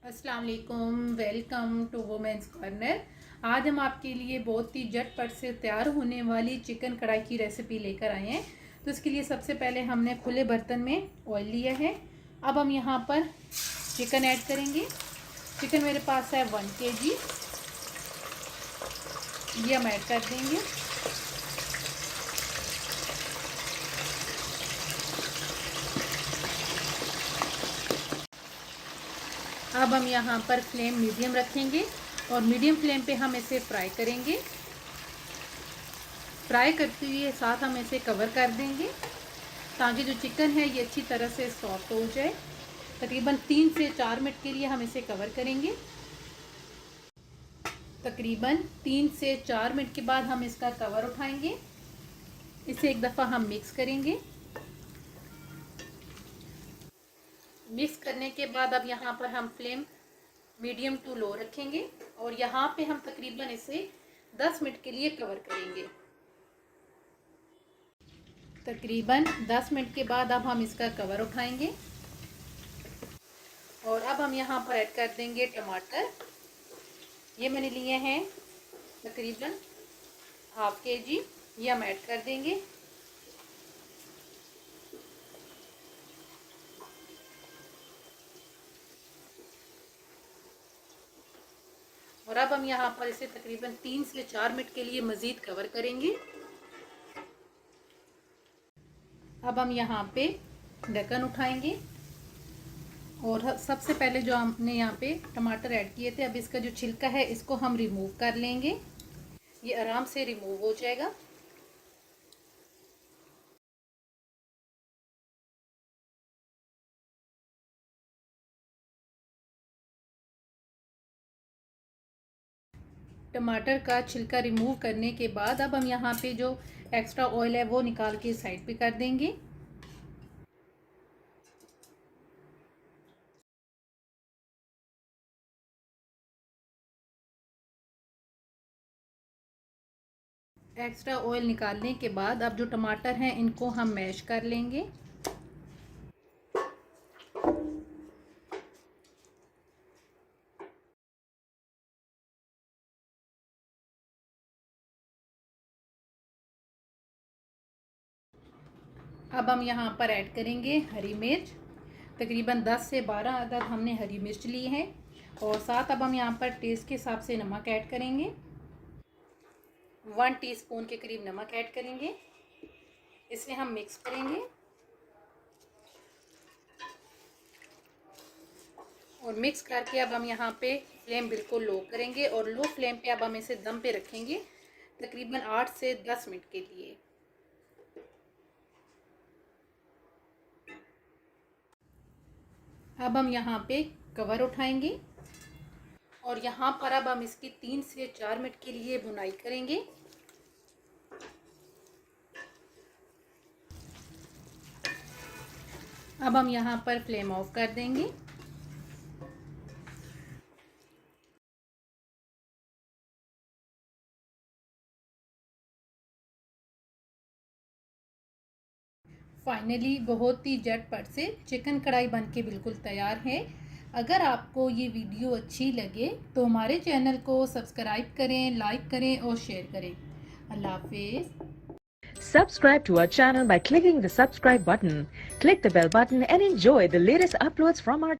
अस्सलाम वालेकुम, welcome to women's corner. आज हम आपके लिए बहुत ही झटपट से तैयार होने वाली चिकन कढ़ाई की रेसिपी लेकर आए हैं। तो इसके लिए सबसे पहले हमने खुले बर्तन में ऑयल लिया है। अब हम यहाँ पर चिकन ऐड करेंगे। चिकन मेरे पास है 1 kg, ये हम ऐड कर देंगे। अब हम यहाँ पर फ्लेम मीडियम रखेंगे और मीडियम फ्लेम पे हम इसे फ्राई करेंगे। फ्राई करते हुए साथ हम इसे कवर कर देंगे ताकि जो चिकन है ये अच्छी तरह से सॉफ्ट हो जाए। तकरीबन 3 से 4 मिनट के लिए हम इसे कवर करेंगे। तकरीबन 3 से 4 मिनट के बाद हम इसका कवर उठाएंगे। इसे एक दफ़ा हम मिक्स करेंगे। मिक्स करने के बाद अब यहाँ पर हम फ्लेम मीडियम टू लो रखेंगे और यहाँ पे हम तकरीबन इसे 10 मिनट के लिए कवर करेंगे। तकरीबन 10 मिनट के बाद अब हम इसका कवर उठाएंगे और अब हम यहाँ पर ऐड कर देंगे टमाटर। ये मैंने लिए हैं तकरीबन ½ kg, ये हम ऐड कर देंगे। और अब हम यहाँ पर इसे तकरीबन 3 से 4 मिनट के लिए मज़ीद कवर करेंगे। अब हम यहाँ पे ढक्कन उठाएंगे और सबसे पहले जो हमने यहाँ पे टमाटर ऐड किए थे, अब इसका जो छिलका है इसको हम रिमूव कर लेंगे। ये आराम से रिमूव हो जाएगा। टमाटर का छिलका रिमूव करने के बाद अब हम यहाँ पे जो एक्स्ट्रा ऑयल है वो निकाल के साइड पे कर देंगे। एक्स्ट्रा ऑयल निकालने के बाद अब जो टमाटर हैं इनको हम मैश कर लेंगे। अब हम यहाँ पर ऐड करेंगे हरी मिर्च। तकरीबन 10 से 12 अदद हमने हरी मिर्च ली है और साथ अब हम यहाँ पर टेस्ट के हिसाब से नमक ऐड करेंगे। 1 टीस्पून के करीब नमक ऐड करेंगे। इसे हम मिक्स करेंगे और मिक्स करके अब हम यहाँ पे फ्लेम बिल्कुल लो करेंगे और लो फ्लेम पे अब हम इसे दम पे रखेंगे तकरीबन 8 से 10 मिनट के लिए। अब हम यहाँ पे कवर उठाएंगे और यहाँ पर अब हम इसकी 3 से 4 मिनट के लिए भुनाई करेंगे। अब हम यहाँ पर फ्लेम ऑफ कर देंगे। फाइनली बहुत ही झटपट से चिकन कढ़ाई बनके बिल्कुल तैयार है। अगर आपको ये वीडियो अच्छी लगे तो हमारे चैनल को सब्सक्राइब करें, लाइक करें और शेयर करें। अल्लाह हाफिज़। Subscribe to our channel by clicking the subscribe button. Click the bell button and enjoy the latest uploads from our